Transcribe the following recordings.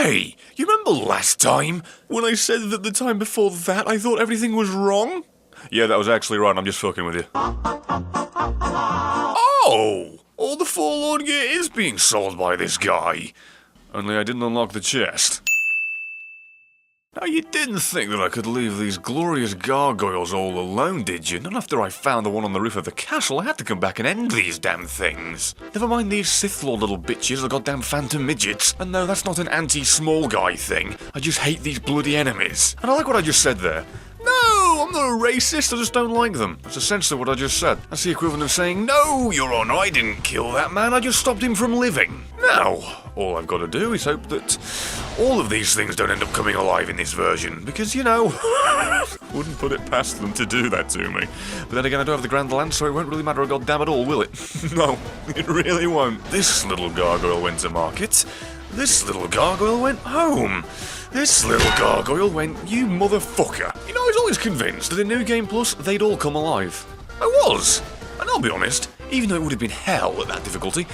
Hey, you remember last time when I said that the time before that I thought everything was wrong? Yeah, that was actually right, I'm just fucking with you. Oh! All the forlorn gear is being sold by this guy. Only I didn't unlock the chest. Now, you didn't think that I could leave these glorious gargoyles all alone, did you? Not after I found the one on the roof of the castle. I had to come back and end these damn things. Never mind these Sith Lord little bitches, the goddamn phantom midgets. And no, that's not an anti-small guy thing. I just hate these bloody enemies. And I like what I just said there. No, I'm not a racist, I just don't like them. That's essentially what I just said. That's the equivalent of saying, no, Your Honor, I didn't kill that man, I just stopped him from living. Now, all I've got to do is hope that all of these things don't end up coming alive in this version, because, you know, wouldn't put it past them to do that to me. But then again, I don't have the Grand Land, so it won't really matter a goddamn at all, will it? No, it really won't. This little gargoyle went to market. This little gargoyle went home. This little gargoyle went, you motherfucker. You know, I was always convinced that in New Game Plus, they'd all come alive. I was. And I'll be honest, even though it would have been hell at that difficulty,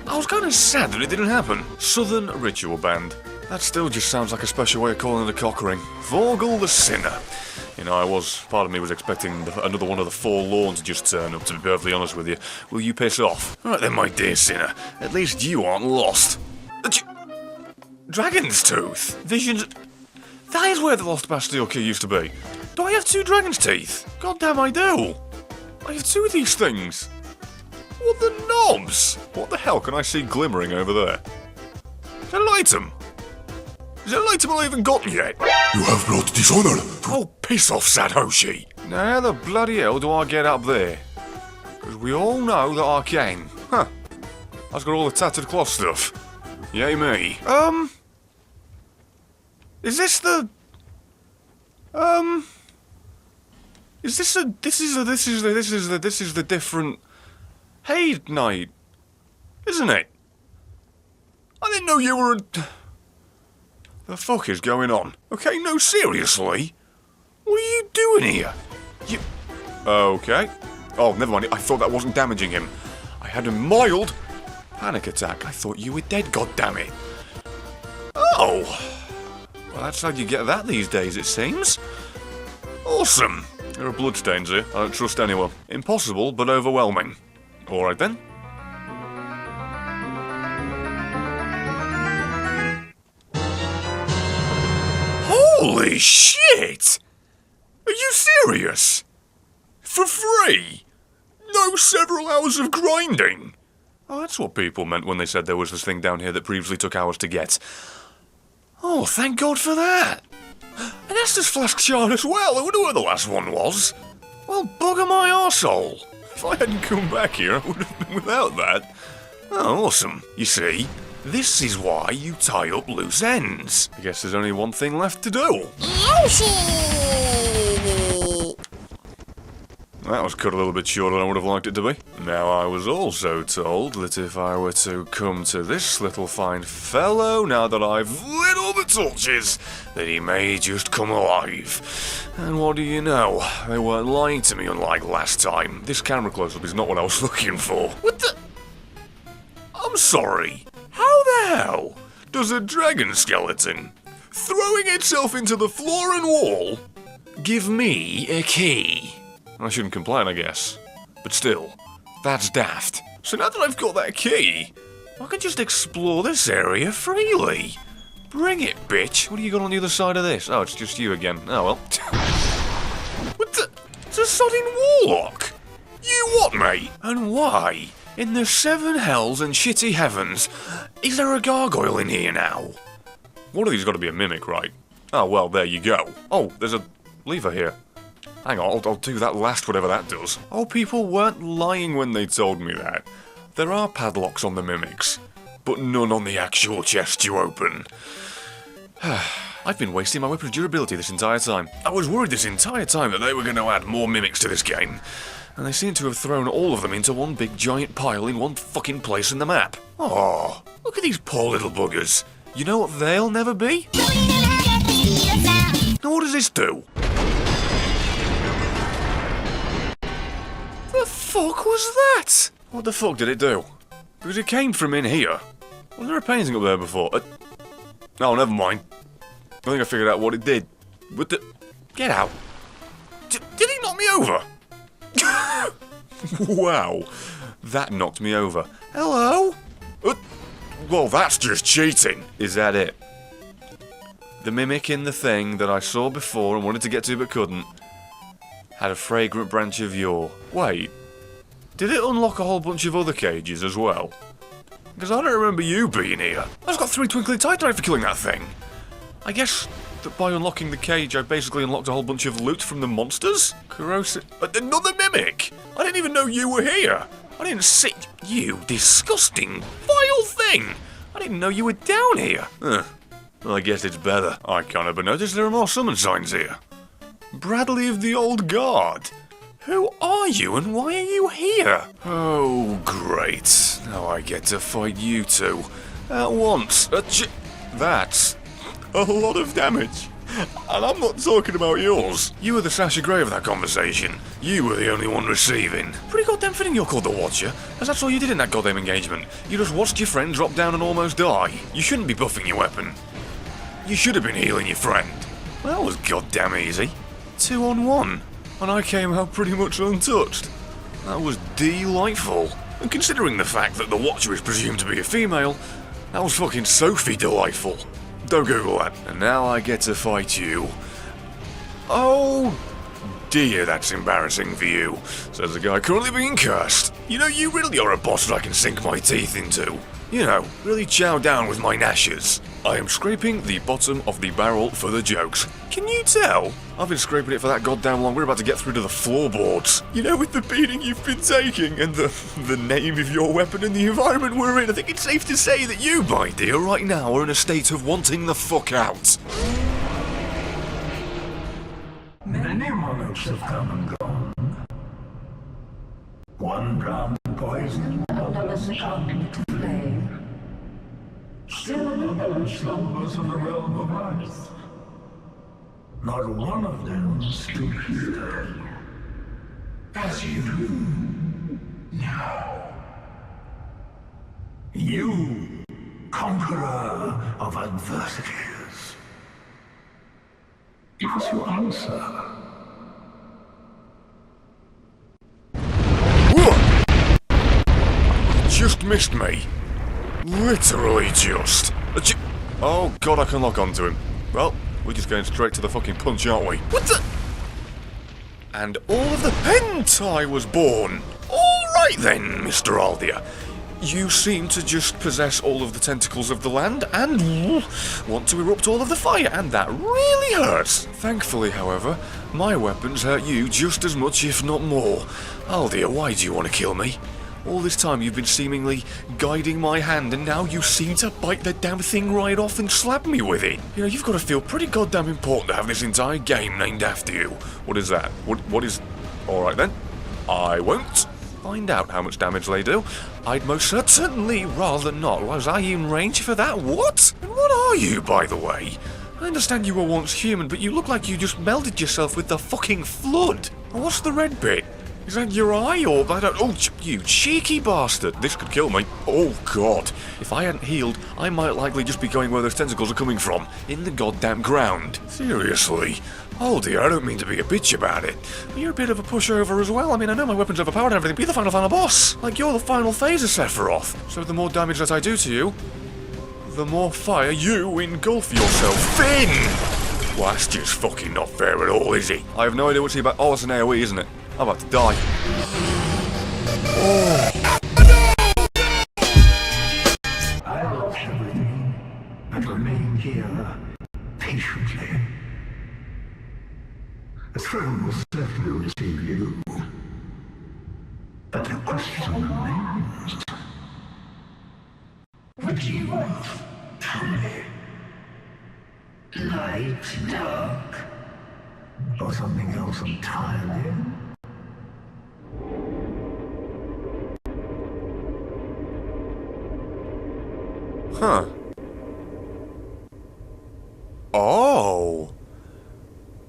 I was kind of sad that it didn't happen. Southern Ritual Band. That still just sounds like a special way of calling it a cock ring. Vorgel the Sinner. You know, part of me was expecting another one of the Forlorn to just turn up, to be perfectly honest with you. Will you piss off? Right then, my dear Sinner. At least you aren't lost. Dragon's Tooth? Visions... That is where the Lost Bastille Key used to be. Do I have 2 dragon's teeth? God damn, I do. I have 2 of these things. What the knobs? What the hell can I see glimmering over there? Is that an item? Is that an item I haven't gotten yet? You have brought dishonor. Oh, piss off, Satoshi. Now how the bloody hell do I get up there? Because we all know that I can. Huh. I've got all the tattered cloth stuff. Yay me. Is this the... Is this a... This is the different... Hey, Knight. Isn't it? I didn't know you were a... The fuck is going on? Okay, no, seriously? What are you doing here? You... Okay. Oh, never mind. I thought that wasn't damaging him. I had a mild panic attack. I thought you were dead, goddammit. Oh. Well, that's how you get that these days, it seems. Awesome. There are bloodstains here. I don't trust anyone. Impossible, but overwhelming. Alright then. Holy shit! Are you serious? For free? No several hours of grinding? Oh, that's what people meant when they said there was this thing down here that previously took hours to get. Oh, thank God for that! An Estus Flask shard as well, I wonder where the last one was. Well, bugger my arsehole. If I hadn't come back here, I would have been without that. Oh, awesome. You see, this is why you tie up loose ends. I guess there's only one thing left to do. That was cut a little bit shorter than I would have liked it to be. Now, I was also told that if I were to come to this little fine fellow, now that I've lit all the torches, that he may just come alive. And what do you know? They weren't lying to me unlike last time. This camera close-up is not what I was looking for. What the... I'm sorry. How the hell does a dragon skeleton, throwing itself into the floor and wall, give me a key? I shouldn't complain, I guess. But still, that's daft. So now that I've got that key, I can just explore this area freely. Bring it, bitch. What do you got on the other side of this? Oh, it's just you again. Oh, well. What the... It's a sodding warlock. You what, mate? And why, in the 7 hells and shitty heavens, is there a gargoyle in here now? One of these got to be a mimic, right? Oh, well, there you go. Oh, there's a lever here. Hang on, I'll do that last, whatever that does. Oh, people weren't lying when they told me that. There are padlocks on the mimics, but none on the actual chest you open. I've been wasting my weapon's durability this entire time. I was worried this entire time that they were going to add more mimics to this game, and they seem to have thrown all of them into one big giant pile in one fucking place in the map. Oh, look at these poor little buggers. You know what they'll never be? Now what does this do? The fuck was that? What the fuck did it do? Because it came from in here. Was there a painting up there before? Oh, never mind. I think I figured out what it did. What the... Get out. Did he knock me over? Wow. That knocked me over. Hello? Well, that's just cheating. Is that it? The mimic in the thing that I saw before and wanted to get to but couldn't had a fragrant branch of yore. Wait. Did it unlock a whole bunch of other cages as well? Because I don't remember you being here. I just got 3 twinkling titanite for killing that thing. I guess that by unlocking the cage, I basically unlocked a whole bunch of loot from the monsters? Corrosive... Another mimic! I didn't even know you were here! I didn't see... You disgusting, vile thing! I didn't know you were down here! Well, I guess it's better. I can't help but notice there are more summon signs here. Bradley of the Old Guard. Who are you and why are you here? Oh, great. Now I get to fight you two. At once. That's a lot of damage. And I'm not talking about yours. You were the Sasha Grey of that conversation. You were the only one receiving. Pretty goddamn fitting you're called the Watcher, as that's all you did in that goddamn engagement. You just watched your friend drop down and almost die. You shouldn't be buffing your weapon. You should have been healing your friend. Well, that was goddamn easy. 2 on 1. And I came out pretty much untouched. That was delightful. And considering the fact that the Watcher is presumed to be a female, that was fucking Sophie delightful. Don't Google that. And now I get to fight you. Oh dear, that's embarrassing for you, says the guy currently being cursed. You know, you really are a boss that I can sink my teeth into. You know, really chow down with my gnashes. I am scraping the bottom of the barrel for the jokes. Can you tell? I've been scraping it for that goddamn long, we're about to get through to the floorboards. You know, with the beating you've been taking, and the name of your weapon and the environment we're in, I think it's safe to say that you, my dear, right now are in a state of wanting the fuck out. Many monarchs have come and gone. One drowned in poison, another succumbed to flame. Still another slumbers in the realm of earth. Not one of them stood here, as you do now. You, conqueror of adversities. Give us your answer. Just missed me. Literally just. Oh god, I can lock onto him. Well, we're just going straight to the fucking punch, aren't we? What the? And all of the hentai was born. Alright then, Mr. Aldia. You seem to just possess all of the tentacles of the land and want to erupt all of the fire, and that really hurts. Thankfully, however, my weapons hurt you just as much, if not more. Aldia, why do you want to kill me? All this time you've been seemingly guiding my hand, and now you seem to bite the damn thing right off and slap me with it. You know, you've got to feel pretty goddamn important to have this entire game named after you. What is that? What is... Alright then. I won't find out how much damage they do. I'd most certainly rather not. Was I in range for that? What? And what are you, by the way? I understand you were once human, but you look like you just melded yourself with the fucking flood. And what's the red bit? Is that your eye, or I don't... Oh, you cheeky bastard. This could kill me. Oh, God. If I hadn't healed, I might likely just be going where those tentacles are coming from. In the goddamn ground. Seriously. Oh, dear, I don't mean to be a bitch about it. But you're a bit of a pushover as well. I mean, I know my weapon's overpowered and everything, but you're the final boss. Like, you're the final phase of Sephiroth. So the more damage that I do to you, the more fire you engulf yourself in. Well, that's just fucking not fair at all, is it? I have no idea what's about... Oh, it's an AoE, isn't it? I'm about to die. Oh. I lost everything and remain here patiently. The throne will certainly receive you. But the question remains. What do you want? Tell me. Light, dark, or something else entirely? Huh. Oh.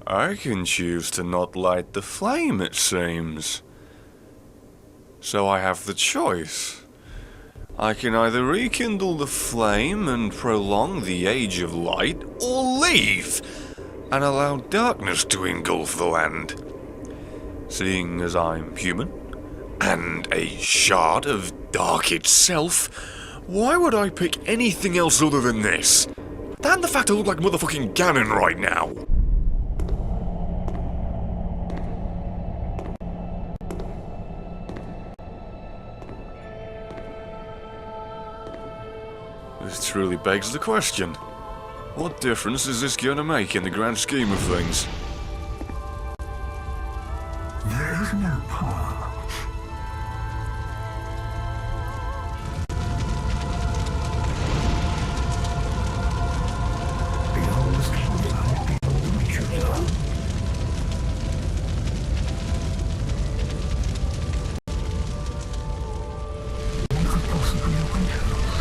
I can choose to not light the flame, it seems. So I have the choice. I can either rekindle the flame and prolong the Age of Light, or leave and allow darkness to engulf the land. Seeing as I'm human, and a shard of dark itself, why would I pick anything else other than this? And the fact I look like motherfucking Ganon right now. This truly begs the question. What difference is this gonna make in the grand scheme of things? There is no power. Beyond this kingdom, beyond the reach of love. One could possibly open to us.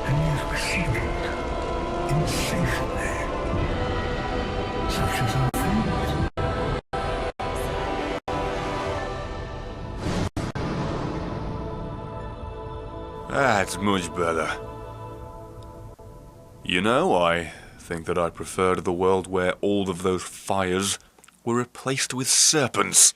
And yet we see it insatiably, such as our fate. That's much better. You know, I think that I preferred the world where all of those fires were replaced with serpents.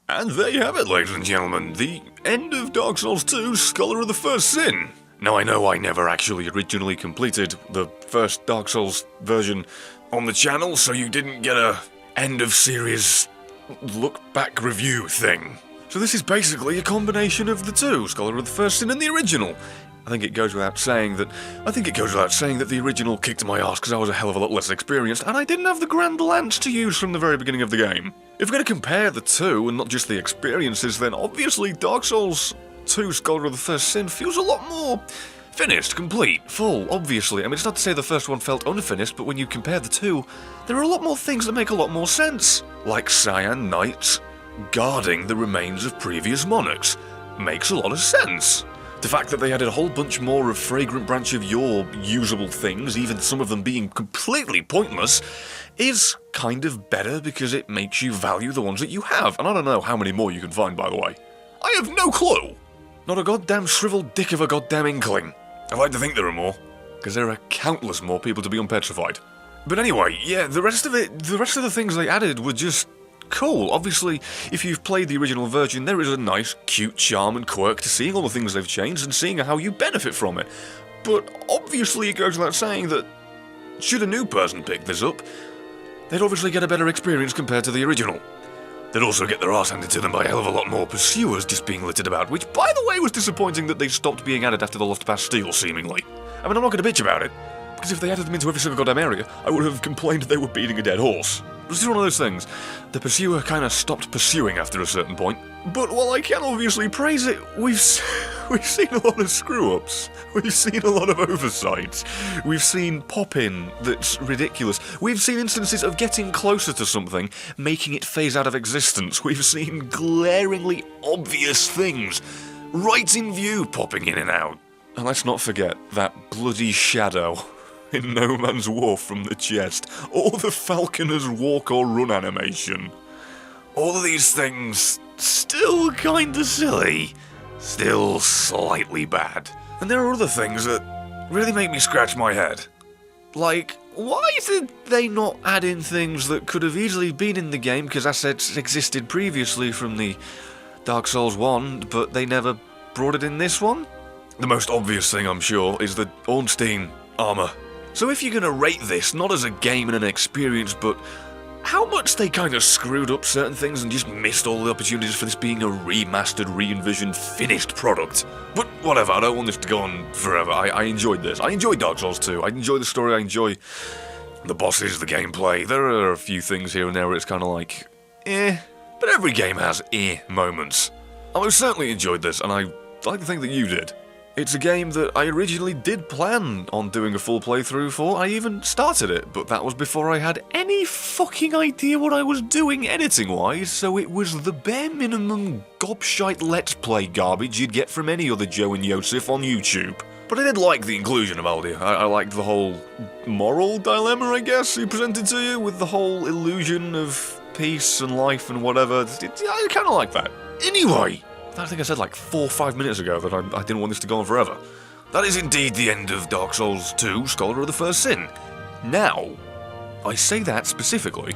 And there you have it, ladies and gentlemen, the end of Dark Souls 2, Scholar of the First Sin. Now I know I never actually originally completed the first Dark Souls version on the channel, so you didn't get a end of series look-back review thing. So this is basically a combination of the two, Scholar of the First Sin and the original. I think it goes without saying that the original kicked my ass because I was a hell of a lot less experienced, and I didn't have the Grand Lance to use from the very beginning of the game. If we're going to compare the two, and not just the experiences, then obviously Dark Souls 2 Scholar of the First Sin feels a lot more finished, complete, full, obviously. I mean, it's not to say the first one felt unfinished, but when you compare the two, there are a lot more things that make a lot more sense. Like Cyan Knights guarding the remains of previous monarchs. Makes a lot of sense. The fact that they added a whole bunch more of Fragrant Branch of Yore usable things, even some of them being completely pointless, is kind of better because it makes you value the ones that you have. And I don't know how many more you can find, by the way. I have no clue! Not a goddamn shriveled dick of a goddamn inkling. I'd like to think there are more, because there are countless more people to be unpetrified. But anyway, yeah, the rest of the things they added were just cool. Obviously, if you've played the original version, there is a nice, cute charm and quirk to seeing all the things they've changed and seeing how you benefit from it. But obviously it goes without saying that, should a new person pick this up, they'd obviously get a better experience compared to the original. They'd also get their arse handed to them by a hell of a lot more pursuers just being littered about, which, by the way, was disappointing that they stopped being added after the Lost Bastille, seemingly. I mean, I'm not going to bitch about it, because if they added them into every single goddamn area, I would have complained they were beating a dead horse. It was just one of those things. The pursuer kind of stopped pursuing after a certain point. But while I can obviously praise it, we've seen a lot of screw-ups. We've seen a lot of oversights. We've seen pop-in that's ridiculous. We've seen instances of getting closer to something, making it phase out of existence. We've seen glaringly obvious things, right in view, popping in and out. And let's not forget that bloody shadow in No Man's Wharf from the chest, or the Falconer's walk or run animation. All of these things, still kinda silly, still slightly bad. And there are other things that really make me scratch my head. Like, why did they not add in things that could have easily been in the game because assets existed previously from the Dark Souls 1, but they never brought it in this one? The most obvious thing, I'm sure, is the Ornstein armor. So if you're gonna rate this, not as a game and an experience, but how much they kind of screwed up certain things and just missed all the opportunities for this being a remastered, re-envisioned, finished product. But whatever, I don't want this to go on forever. I enjoyed this. I enjoyed Dark Souls 2. I enjoy the story, I enjoy the bosses, the gameplay. There are a few things here and there where it's kind of like, but every game has moments. I most certainly enjoyed this, and I like to think that you did. It's a game that I originally did plan on doing a full playthrough for. I even started it, but that was before I had any fucking idea what I was doing editing-wise, so it was the bare minimum gobshite Let's Play garbage you'd get from any other Joe and Yosef on YouTube. But I did like the inclusion of Aldi. I liked the whole moral dilemma, I guess, he presented to you, with the whole illusion of peace and life and whatever. I kind of like that. Anyway, I think I said like 4 or 5 minutes ago that I didn't want this to go on forever. That is indeed the end of Dark Souls 2, Scholar of the First Sin. Now, I say that specifically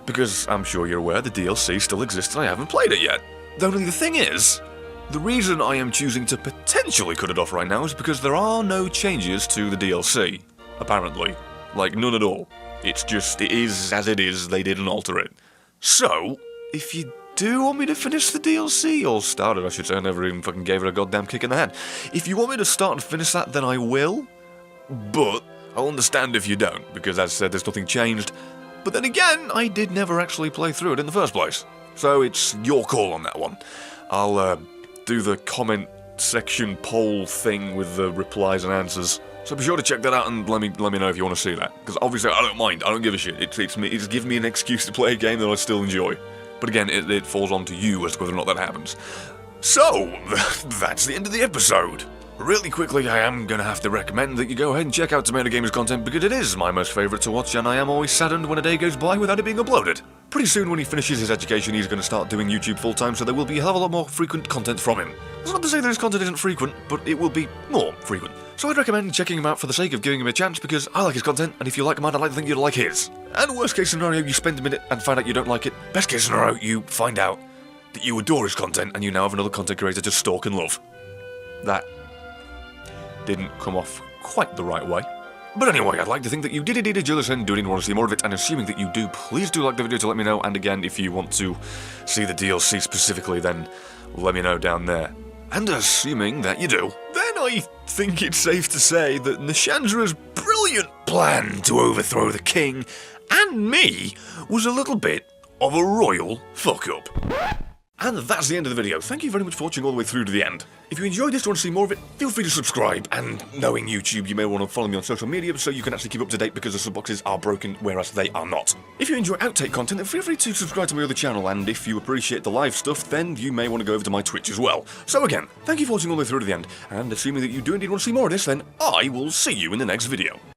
because I'm sure you're aware the DLC still exists and I haven't played it yet. The only the thing is, the reason I am choosing to potentially cut it off right now is because there are no changes to the DLC, apparently. Like, none at all. It's just, it is as it is, they didn't alter it. So, if you do want me to finish the DLC, or start it I should say, I never even fucking gave it a goddamn kick in the head. If you want me to start and finish that, then I will, but I'll understand if you don't, because as I said, there's nothing changed. But then again, I did never actually play through it in the first place. So it's your call on that one. I'll do the comment section poll thing with the replies and answers. So be sure to check that out and let me know if you want to see that. Because obviously I don't mind, I don't give a shit. It's given me an excuse to play a game that I still enjoy. But again, it falls on to you as to whether or not that happens. So, that's the end of the episode. Really quickly, I am going to have to recommend that you go ahead and check out Tomato Gamer's content because it is my most favourite to watch and I am always saddened when a day goes by without it being uploaded. Pretty soon when he finishes his education he's going to start doing YouTube full time, so there will be a hell of a lot more frequent content from him. That's not to say that his content isn't frequent, but it will be more frequent. So I'd recommend checking him out for the sake of giving him a chance because I like his content and if you like mine I'd like to think you'd like his. And worst case scenario you spend a minute and find out you don't like it. Best case scenario you find out that you adore his content and you now have another content creator to stalk and love. That didn't come off quite the right way. But anyway, I'd like to think that you did indeed enjoy this and do indeed want to see more of it, and assuming that you do, please do like the video to let me know, and again, if you want to see the DLC specifically, then let me know down there. And assuming that you do, then I think it's safe to say that Nishandra's brilliant plan to overthrow the king and me was a little bit of a royal fuck-up. And that's the end of the video. Thank you very much for watching all the way through to the end. If you enjoyed this and want to see more of it, feel free to subscribe. And knowing YouTube, you may want to follow me on social media so you can actually keep up to date because the sub boxes are broken, whereas they are not. If you enjoy outtake content, then feel free to subscribe to my other channel. And if you appreciate the live stuff, then you may want to go over to my Twitch as well. So again, thank you for watching all the way through to the end. And assuming that you do indeed want to see more of this, then I will see you in the next video.